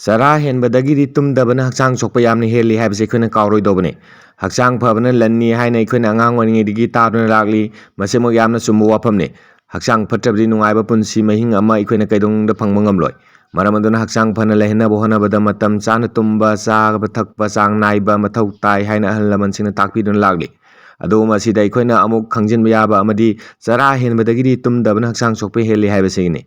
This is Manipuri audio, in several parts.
ꯆꯔꯥ ꯍꯦꯟꯕꯗꯒꯤꯗꯤ ꯇꯨꯝꯗꯕꯅ ꯍꯛꯆꯥꯡ ꯁꯣꯛꯄ ꯌꯥꯝꯅ ꯍꯦꯜꯂꯤ ꯍꯥꯏꯕꯁꯤ ꯑꯩꯈꯣꯏꯅ ꯀꯥꯎꯔꯣꯏꯗꯧꯕꯅꯤ꯫ ꯍꯛꯆꯥꯡ ꯐꯕꯅ ꯂꯟꯅꯤ ꯍꯥꯏꯅ ꯑꯩꯈꯣꯏꯅ ꯑꯉꯥꯡ ꯑꯣꯏꯔꯤꯉꯩꯗꯒꯤ ꯇꯥꯗꯨꯅ ꯂꯥꯛꯂꯤ꯫ ꯃꯁꯤꯃꯛ ꯌꯥꯝꯅ ꯆꯨꯝꯕ ꯋꯥꯐꯝꯅꯤ꯫ ꯍꯛꯆꯥꯡ ꯐꯠꯇ꯭ꯔꯕꯗꯤ ꯅꯨꯡꯉꯥꯏꯕ ꯄꯨꯟꯁꯤ ꯃꯍꯤꯡ ꯑꯃ ꯑꯩꯈꯣꯏꯅ ꯀꯩꯗꯧꯅꯨꯡꯗ ꯐꯪꯕ ꯉꯝꯂꯣꯏ꯫ ꯃꯔꯝ ꯑꯗꯨꯅ ꯍꯛꯆꯥꯡ ꯐꯅ ꯂꯩꯍꯟꯅꯕ ꯍꯣꯠꯅꯕꯗ ꯃꯇꯝ ꯆꯥꯅ ꯇꯨꯝꯕ, ꯆꯥꯕ ꯊꯛꯄ ꯆꯥꯡ ꯅꯥꯏꯕ ꯃꯊꯧ ꯇꯥꯏ ꯍꯥꯏꯅ ꯑꯍꯜ ꯂꯃꯟꯁꯤꯡꯅ ꯇꯥꯛꯄꯤꯗꯨꯅ ꯂꯥꯛꯂꯤ꯫ ꯑꯗꯨꯕꯨ ꯃꯁꯤꯗ ꯑꯩꯈꯣꯏꯅ ꯑꯃꯨꯛ ꯈꯪꯖꯤꯟꯕ ꯌꯥꯕ ꯑꯃꯗꯤ ꯆꯔꯥ ꯍꯦꯟꯕꯗꯒꯤꯗꯤ ꯇꯨꯝꯗꯕꯅ ꯍꯛꯆꯥꯡ ꯁꯣꯛꯄ ꯍꯦꯜꯂꯤ ꯍꯥꯏꯕꯁꯤꯅꯤ꯫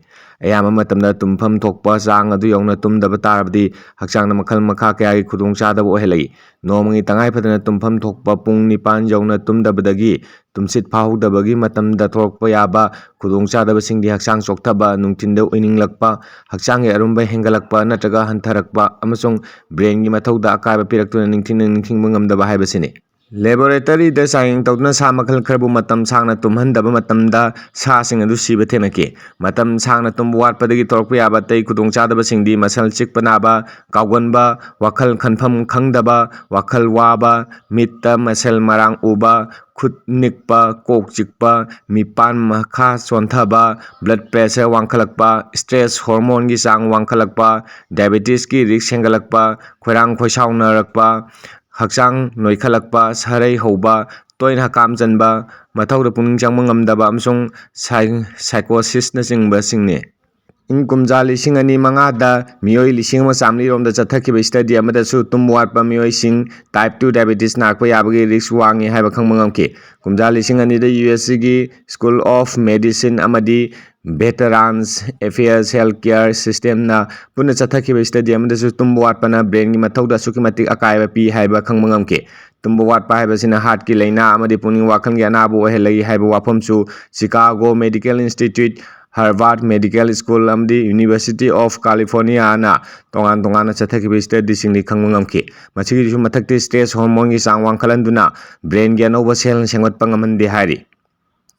ꯑꯌꯥꯝꯕ ꯃꯇꯝꯗ ꯇꯨꯝꯐꯝ ꯊꯣꯛꯄ ꯆꯥꯡ ꯑꯗꯨ ꯌꯧꯅ ꯇꯨꯝꯗꯕ ꯇꯥꯔꯕꯗꯤ ꯍꯛꯆꯥꯡꯗ ꯃꯈꯜ ꯃꯈꯥ ꯀꯌꯥꯒꯤ ꯈꯨꯗꯣꯡꯆꯥꯗꯕ ꯑꯣꯏꯍꯜꯂꯛꯏ꯫ ꯅꯣꯡꯃꯒꯤ ꯇꯉꯥꯏꯐꯗꯅ ꯇꯨꯝꯐꯝ ꯊꯣꯛꯄ ꯄꯨꯡ 9 ꯌꯧꯅ ꯇꯨꯝꯗꯕꯗꯒꯤ ꯇꯨꯝꯁꯤꯠ ꯐꯥꯍꯧꯗꯕꯒꯤ ꯃꯇꯝꯗ ꯊꯣꯛꯂꯛꯄ ꯌꯥꯕ ꯈꯨꯗꯣꯡꯆꯥꯗꯕꯁꯤꯡꯗꯤ ꯍꯛꯆꯥꯡ ꯆꯣꯛꯊꯕ, ꯅꯨꯡꯊꯤꯟꯗ uininglakpa, ꯍꯛꯆꯥꯡꯒꯤ ꯑꯔꯨꯝꯕ ꯍꯦꯟꯒꯠꯂꯛꯄ ꯅꯠꯇ꯭ꯔꯒ ꯍꯟꯊꯔꯛꯄ ꯑꯃꯁꯨꯡ ꯕ꯭ꯔꯦꯟꯒꯤ ꯃꯊꯧꯗ ꯑꯀꯥꯏꯕ ꯄꯤꯔꯛꯇꯨꯅ ꯅꯤꯡꯁꯤꯡꯕ ꯉꯝꯗꯕ ꯍꯥꯏꯕꯁꯤꯅꯤ꯫ ꯂꯦꯕꯣꯔꯦꯇꯔꯤꯗ ꯆꯥꯡꯌꯦꯡ ꯇꯧꯗꯨꯅ ꯁꯥ ꯃꯈꯜ ꯈꯔꯕꯨ ꯃꯇꯝ ꯁꯥꯡꯅ ꯇꯨꯝꯍꯟꯗꯕ ꯃꯇꯝꯗ ꯁꯥꯁꯤꯡ ꯑꯗꯨ ꯁꯤꯕ ꯊꯦꯡꯅꯈꯤ꯫ ꯃꯇꯝ ꯁꯥꯡꯅ ꯇꯨꯝꯕ ꯋꯥꯠꯄꯗꯒꯤ ꯊꯣꯛꯂꯛꯄ ꯌꯥꯕ ꯑꯇꯩ ꯈꯨꯗꯣꯡꯆꯥꯗꯕꯁꯤꯡꯗꯤ ꯃꯁꯜ ꯆꯤꯛꯄ ꯅꯥꯕ, ꯀꯥꯎꯒꯟꯕ, ꯋꯥꯈꯜ ꯈꯟꯐꯝ ꯈꯪꯗꯕ, ꯋꯥꯈꯜ ꯋꯥꯕ, ꯃꯤꯠꯇ ꯃꯁꯦꯜ ꯃꯔꯥꯡ ꯎꯕ, ꯈꯨꯠ ꯅꯤꯛꯄ, ꯀꯣꯛ ꯆꯤꯛꯄ, ꯃꯤꯠꯄꯥꯟ ꯃꯈꯥ ꯆꯣꯟꯊꯕ, ꯕ꯭ꯂꯗ ꯄ꯭ꯔꯦꯁꯔ ꯋꯥꯡꯈꯠꯂꯛꯄ, ꯁ꯭ꯇ꯭ꯔꯦꯁ ꯍꯣꯔꯃꯣꯟꯒꯤ ꯆꯥꯡ ꯋꯥꯡꯈꯠꯂꯛꯄ, ꯗꯥꯏꯕꯦꯇꯤꯁꯀꯤ ꯔꯤꯛꯁ ꯍꯦꯟꯒꯠꯂꯛꯄ, ꯈꯣꯏꯔꯥꯡ ꯈꯣꯏꯁꯥꯎꯅꯔꯛꯄ, ꯍꯛꯆꯥꯡ ꯅꯣꯏꯈꯠꯂꯛꯄ, ꯁꯥꯔꯩ ꯍꯧꯕ, ꯇꯣꯏꯅ ꯍꯀꯥꯝ ꯆꯟꯕ, ꯃꯊꯧꯗ ꯄꯨꯛꯅꯤꯡ ꯆꯪꯕ ꯉꯝꯗꯕ ꯑꯃꯁꯨꯡ ꯁꯥꯏꯀꯣꯁꯤꯁꯅꯆꯤꯡꯕꯁꯤꯡꯅꯤ꯫ ꯏꯪ ꯀꯨꯝꯖꯥ 2005ꯗ ꯃꯤꯑꯣꯏ 1,100,000 ꯔꯣꯝꯗ ꯆꯠꯊꯈꯤꯕ ꯁ꯭ꯇꯗꯤ ꯑꯃꯗꯁꯨ ꯇꯨꯝꯕ ꯋꯥꯠꯄ ꯃꯤꯑꯣꯏꯁꯤꯡ ꯇꯥꯏꯞ 2 ꯗꯥꯏꯕꯦꯇꯤꯁ ꯅꯥꯔꯛꯄ ꯌꯥꯕꯒꯤ ꯔꯤꯛꯁ ꯋꯥꯡꯏ ꯍꯥꯏꯕ ꯈꯪꯕ ꯉꯝꯈꯤ꯫ ꯀꯨꯝꯖꯥ 2002ꯗ USCꯒꯤ ꯁ꯭ꯀꯨꯜ ꯑꯣꯐ ꯃꯦꯗꯤꯁꯤꯟ ꯑꯃꯗꯤ ꯚꯦꯇꯔꯥꯟꯁ ꯑꯦꯐꯤꯌꯔꯁ ꯍꯦꯜꯊꯀꯦꯌꯔ ꯁꯤꯁꯇꯦꯝꯅ ꯄꯨꯟꯅ ꯆꯠꯊꯈꯤꯕ ꯁ꯭ꯇꯗꯤ ꯑꯃꯗꯁꯨ ꯇꯨꯝꯕ ꯋꯥꯠꯄꯅ ꯕ꯭ꯔꯦꯟꯒꯤ ꯃꯊꯧꯗ ꯑꯁꯨꯛꯀꯤ ꯃꯇꯤꯛ ꯑꯀꯥꯏꯕ ꯄꯤ ꯍꯥꯏꯕ ꯈꯪꯕ ꯉꯝꯈꯤ꯫ ꯇꯨꯝꯕ ꯋꯥꯠꯄ ꯍꯥꯏꯕꯁꯤꯅ ꯍꯥꯔꯠꯀꯤ ꯂꯥꯏꯅꯥ ꯑꯃꯗꯤ ꯄꯨꯛꯅꯤꯡ ꯋꯥꯈꯜꯒꯤ ꯑꯅꯥꯕ ꯑꯣꯏꯍꯜꯂꯛꯏ ꯍꯥꯏꯕ ꯋꯥꯐꯝꯁꯨ Chicago medical institute, Harvard medical school ꯑꯃꯗꯤ ꯌꯨꯅꯤꯚꯔꯁꯤꯇꯤ ꯑꯣꯐ ꯀꯥꯂꯤꯐꯣꯔꯅꯤꯌꯥꯅ ꯇꯣꯉꯥꯟ ꯇꯣꯉꯥꯟꯅ ꯆꯠꯊꯈꯤꯕ ꯁ꯭ꯇꯗꯤꯁꯤꯡꯗꯒꯤ ꯈꯪꯕ ꯉꯝꯈꯤ꯫ ꯃꯁꯤꯒꯤꯁꯨ ꯃꯊꯛꯇ ꯁ꯭ꯇ꯭ꯔꯦꯁ ꯍꯣꯔꯃꯣꯟꯒꯤ ꯆꯥꯡ ꯋꯥꯡꯈꯠꯍꯟꯗꯨꯅ ꯕ꯭ꯔꯦꯟꯒꯤ ꯑꯅꯧꯕ ꯁꯦꯜ ꯁꯦꯝꯒꯠꯄ ꯉꯝꯍꯟꯗꯦ ꯍꯥꯏꯔꯤ꯫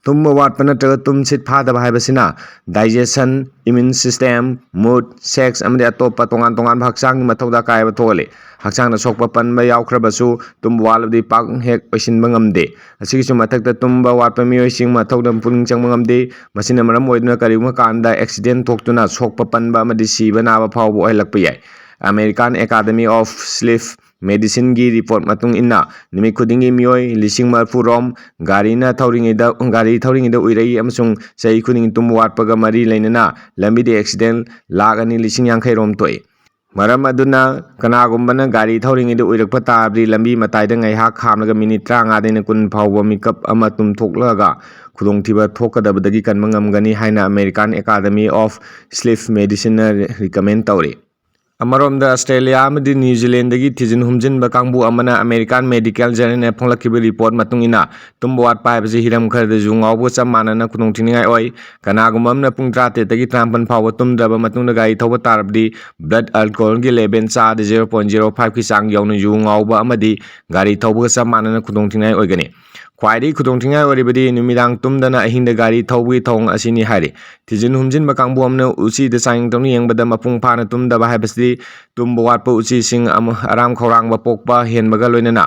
ꯇꯨꯝꯕ ꯋꯥꯠꯄ ꯅꯠꯇ꯭ꯔꯒ ꯇꯨꯝꯁꯤꯠ ꯐꯥꯗꯕ ꯍꯥꯏꯕꯁꯤꯅ digestion, immune system, mood, sex ꯑꯃꯗꯤ ꯑꯇꯣꯞꯄ ꯇꯣꯉꯥꯟ ꯇꯣꯉꯥꯟꯕ ꯍꯛꯆꯥꯡꯒꯤ ꯃꯊꯧꯗ ꯑꯀꯥꯏꯕ ꯊꯣꯛꯍꯜꯂꯤ꯫ ꯍꯛꯆꯥꯡꯗ ꯁꯣꯛꯄ ꯄꯟꯕ ꯌꯥꯎꯈ꯭ꯔꯕꯁꯨ ꯇꯨꯝꯕ ꯋꯥꯠꯂꯕꯗꯤ ꯄꯥꯛ ꯍꯦꯛ ꯑꯣꯏꯁꯤꯟꯕ ꯉꯝꯗꯦ꯫ ꯑꯁꯤꯒꯤꯁꯨ ꯃꯊꯛꯇ ꯇꯨꯝꯕ ꯋꯥꯠꯄ ꯃꯤꯑꯣꯏꯁꯤꯡ ꯃꯊꯧꯗ ꯄꯨꯛꯅꯤꯡ ꯆꯪꯕ ꯉꯝꯗꯦ꯫ ꯃꯁꯤꯅ ꯃꯔꯝ ꯑꯣꯏꯗꯨꯅ ꯀꯔꯤꯒꯨꯝꯕ ꯀꯥꯟꯗ ꯑꯦꯛꯁꯤꯗꯦꯟ ꯊꯣꯛꯇꯨꯅ ꯁꯣꯛꯄ ꯄꯟꯕ ꯑꯃꯗꯤ ꯁꯤꯕ ꯅꯥꯕ ꯐꯥꯎꯕ ꯑꯣꯏꯍꯜꯂꯛꯄ ꯌꯥꯏ꯫ ꯑꯃꯦꯔꯤꯀꯥꯟ ꯑꯦꯀꯥꯗꯦꯃꯤ ꯑꯣꯐ ꯁ꯭ꯂꯤꯞ ꯃꯦꯗꯤꯁꯤꯟꯒꯤ ꯔꯤꯄꯣꯔꯠ ꯃꯇꯨꯡ ꯏꯟꯅ ꯅꯨꯃꯤꯠ ꯈꯨꯗꯤꯡꯒꯤ ꯃꯤꯑꯣꯏ 30,000 ꯔꯣꯝ ꯒꯥꯔꯤ ꯊꯧꯔꯤꯉꯩꯗ ꯎꯏꯔꯛꯏ ꯑꯃꯁꯨꯡ ꯆꯍꯤ ꯈꯨꯗꯤꯡꯒꯤ ꯇꯨꯝꯕ ꯋꯥꯠꯄꯒ ꯃꯔꯤ ꯂꯩꯅꯅ ꯂꯝꯕꯤꯗ ꯑꯦꯛꯁꯤꯗꯦꯟ 2,50,000 ꯔꯣꯝ ꯊꯣꯛꯏ꯫ ꯃꯔꯝ ꯑꯗꯨꯅ ꯀꯅꯥꯒꯨꯝꯕꯅ ꯒꯥꯔꯤ ꯊꯧꯔꯤꯉꯩꯗ ꯎꯏꯔꯛꯄ ꯇꯥꯔꯕꯗꯤ ꯂꯝꯕꯤ ꯃꯇꯥꯏꯗ ꯉꯥꯏꯍꯥꯛ ꯈꯥꯝꯂꯒ ꯃꯤꯅꯤꯠ 35ꯗꯩꯅ 10 ꯐꯥꯎꯕ ꯃꯤꯀꯞ ꯑꯃ ꯇꯨꯝꯊꯣꯛꯂꯒ ꯈꯨꯗꯣꯡꯊꯤꯕ ꯊꯣꯛꯀꯗꯕꯗꯒꯤ ꯀꯟꯕ ꯉꯝꯒꯅꯤ ꯍꯥꯏꯅ ꯑꯃꯦꯔꯤꯀꯥꯟ ꯑꯦꯀꯥꯗꯦꯃꯤ ꯑꯣꯐ ꯁ꯭ꯂꯤꯞ ꯃꯦꯗꯤꯁꯤꯟꯅ ꯔꯤꯀꯃꯦꯟ ꯇꯧꯔꯤ꯫ ꯑꯃꯔꯣꯝꯗ ꯑꯁꯇ꯭ꯔꯦꯂꯤꯌꯥ ꯑꯃꯗꯤ ꯅ꯭ꯌꯨ ꯖꯤꯂꯦꯟꯗꯒꯤ ꯊꯤꯖꯤꯟ ꯍꯨꯝꯖꯤꯟꯕ ꯀꯥꯡꯕꯨ ꯑꯃꯅ ꯑꯃꯦꯔꯤꯀꯥꯟ ꯃꯦꯗꯤꯀꯦꯜ ꯖꯔꯅꯦꯜꯗ ꯐꯣꯡꯂꯛꯈꯤꯕ ꯔꯤꯄꯣꯔꯠ ꯃꯇꯨꯡ ꯏꯟꯅ ꯇꯨꯝꯕ ꯋꯥꯠꯄ ꯍꯥꯏꯕꯁꯤ ꯍꯤꯔꯝ ꯈꯔꯗꯁꯨ ꯉꯥꯎꯕꯒ ꯆꯞ ꯃꯥꯟꯅꯅ ꯈꯨꯗꯣꯡꯊꯤꯅꯤꯡꯉꯥꯏ ꯑꯣꯏ꯫ ꯀꯅꯥꯒꯨꯝꯕ ꯑꯃꯅ ꯄꯨꯡ 13ꯗꯒꯤ 19 ꯐꯥꯎꯕ ꯇꯨꯝꯗ꯭ꯔꯕ ꯃꯇꯨꯡꯗ ꯒꯥꯔꯤ ꯊꯧꯕ ꯇꯥꯔꯕꯗꯤ ꯕ꯭ꯂꯗ ꯑꯜꯀꯣꯍꯣꯜꯒꯤ ꯂꯦꯚꯦꯜ ꯆꯥꯗ 0.05ꯒꯤ ꯆꯥꯡ ꯌꯧꯅ ꯌꯨ ꯉꯥꯎꯕ ꯑꯃꯗꯤ ꯒꯥꯔꯤ ꯊꯧꯕꯒ ꯆꯞ ꯃꯥꯟꯅꯅ ꯈꯨꯗꯣꯡꯊꯤꯅꯤꯡꯉꯥꯏ ꯑꯣꯏꯒꯅꯤ꯫ ꯈ꯭ꯋꯥꯏꯗꯒꯤ ꯈꯨꯗꯣꯡꯊꯤꯅꯤꯡꯉꯥꯏ ꯑꯣꯏꯔꯤꯕꯗꯤ ꯅꯨꯃꯤꯗꯥꯡ ꯇꯨꯝꯗꯅ ꯑꯍꯤꯡꯗ ꯒꯥꯔꯤ ꯊꯧꯕꯒꯤ ꯊꯧꯑꯣꯡ ꯑꯁꯤꯅꯤ ꯍꯥꯏꯔꯤ꯫ ꯊꯤꯖꯤꯟ ꯍꯨꯝꯖꯤꯟꯕ ꯀꯥꯡꯕꯨ ꯑꯃꯅ ꯎꯆꯤꯗ ꯆꯥꯡꯌꯦꯡ ꯇꯧꯗꯨꯅ ꯌꯦꯡꯕꯗ ꯃꯄꯨꯡ ꯐꯥꯅ ꯇꯨꯝꯗꯕ ꯍꯥꯏꯕꯁꯤ ꯇꯨꯝꯕ ꯋꯥꯠꯄ ꯎꯆꯤꯁꯤꯡ ꯑꯔꯥꯝ ꯈꯧꯔꯥꯡꯕ ꯄꯣꯛꯄ ꯍꯦꯟꯕꯒ ꯂꯣꯏꯅꯅ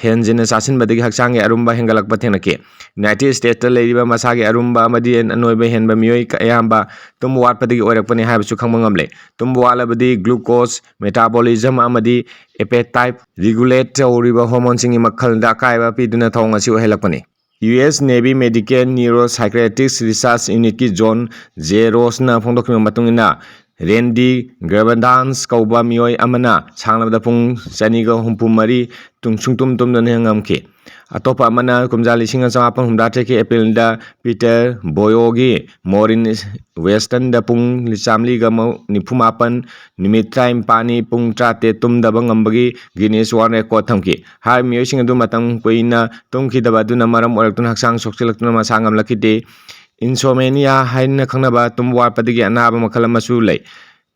ꯍꯦꯟꯖꯤꯟꯅ ꯆꯥꯁꯤꯟꯕꯗꯒꯤ ꯍꯛꯆꯥꯡꯒꯤ ꯑꯔꯨꯝꯕ ꯍꯦꯟꯒꯠꯂꯛꯄ ꯊꯦꯡꯅꯈꯤ꯫ ꯌꯨꯅꯥꯏꯇꯦꯗ ꯁ꯭ꯇꯦꯠꯁꯇ ꯂꯩꯔꯤꯕ ꯃꯁꯥꯒꯤ ꯑꯔꯨꯝꯕ ꯑꯃꯗꯤ ꯑꯅꯣꯏꯕ ꯍꯦꯟꯕ ꯃꯤꯑꯣꯏ ꯑꯌꯥꯝꯕ ꯇꯨꯝꯕ ꯋꯥꯠꯄꯗꯒꯤ ꯑꯣꯏꯔꯛꯄꯅꯤ ꯍꯥꯏꯕꯁꯨ ꯈꯪꯕ ꯉꯝꯂꯦ꯫ ꯇꯨꯝꯕ ꯋꯥꯠꯂꯕꯗꯤ ꯒ꯭ꯂꯨꯀꯣꯖ ꯃꯦꯇꯥꯕꯣꯂꯤꯖꯝ ꯑꯃꯗꯤ ꯑꯦꯄꯦꯇꯥꯏꯠ ꯔꯤꯒꯨꯂꯦꯠ ꯇꯧꯔꯤꯕ ꯍꯣꯔꯃꯣꯟꯁꯤꯡꯒꯤ ꯃꯈꯜꯗ ꯑꯀꯥꯏꯕ ꯄꯤꯗꯨꯅ ꯊꯧꯑꯣꯡ ꯑꯁꯤ ꯑꯣꯏꯍꯜꯂꯛꯄꯅꯤ꯫ US navy medical neuropsychiatric research ꯌꯨꯅꯤꯠꯀꯤ ꯖꯣꯟ ꯖꯦ ꯔꯣꯁꯅ ꯐꯣꯡꯗꯣꯛꯈꯤꯕ ꯃꯇꯨꯡ ꯏꯟꯅ ꯔꯦꯟꯗꯤ ꯒ꯭ꯔꯦꯕꯟꯗꯥꯟꯁ ꯀꯧꯕ ꯃꯤꯑꯣꯏ ꯑꯃꯅ ꯁꯥꯡꯂꯕꯗ ꯄꯨꯡ 264 ꯁꯨꯡꯇꯨꯝ ꯇꯨꯝꯗꯅ ꯉꯝꯈꯤ꯫ ꯑꯇꯣꯞꯄ ꯑꯃꯅ ꯀꯨꯝꯖꯥ 1983ꯒꯤ ꯑꯦꯄ꯭ꯔꯤꯜꯗ ꯄꯤꯇꯔ ꯕꯣꯌꯣꯒꯤ ꯃꯣꯔꯤꯟ ꯋꯦꯁꯇꯟꯗ ꯄꯨꯡ 197 ꯅꯨꯃꯤꯠ 15ꯅꯤ ꯄꯨꯡ 13 ꯇꯨꯝꯗꯕ ꯉꯝꯕꯒꯤ ꯒꯤꯅꯤꯁ ꯋꯥꯔꯜꯗ ꯔꯦꯀꯣꯔꯗ ꯊꯝꯈꯤ꯫ ꯍꯥꯏꯔꯤꯕ ꯃꯤꯑꯣꯏꯁꯤꯡ ꯑꯗꯨ ꯃꯇꯝ ꯀꯨꯏꯅ ꯇꯨꯝꯈꯤꯗꯕ ꯑꯗꯨꯅ ꯃꯔꯝ ꯑꯣꯏꯔꯛꯇꯨꯅ ꯍꯛꯆꯥꯡ ꯁꯣꯛꯆꯤꯜꯂꯛꯇꯨꯅ ꯃꯁꯥ ꯉꯝꯂꯛꯈꯤꯗꯦ꯫ ꯏꯟꯁꯣꯃꯦꯅꯤꯌꯥ ꯍꯥꯏꯅ ꯈꯪꯅꯕ ꯇꯨꯝꯕ ꯋꯥꯠꯄꯗꯒꯤ ꯑꯅꯥꯕ ꯃꯈꯜ ꯑꯃꯁꯨ ꯂꯩ꯫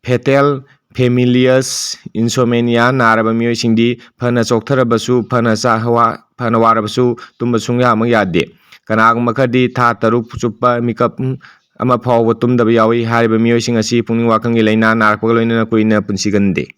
ꯐꯦꯇꯦꯜ ꯐꯦꯃꯤꯂꯤꯌꯁ ꯏꯟꯁꯣꯃꯦꯅꯤꯌꯥ ꯅꯥꯔꯕ ꯃꯤꯑꯣꯏꯁꯤꯡꯗꯤ ꯐꯅ ꯆꯣꯛꯊꯔꯕꯁꯨ ꯐꯅ ꯋꯥꯔꯕꯁꯨ ꯇꯨꯝꯕ ꯁꯨꯡꯌꯥꯃꯛ ꯌꯥꯗꯦ꯫ ꯀꯅꯥꯒꯨꯝꯕ ꯈꯔꯗꯤ ꯊꯥ 6 ꯆꯨꯞꯄ ꯃꯤꯀꯞ ꯑꯃ ꯐꯥꯎꯕ ꯇꯨꯝꯗꯕ ꯌꯥꯎꯏ꯫ ꯍꯥꯏꯔꯤꯕ ꯃꯤꯑꯣꯏꯁꯤꯡ ꯑꯁꯤ ꯄꯨꯛꯅꯤꯡ ꯋꯥꯈꯜꯒꯤ ꯂꯥꯏꯅꯥ ꯅꯥꯔꯛꯄꯒ ꯂꯣꯏꯅꯅ ꯀꯨꯏꯅ ꯄꯨꯟꯁꯤꯒꯟꯗꯦ꯫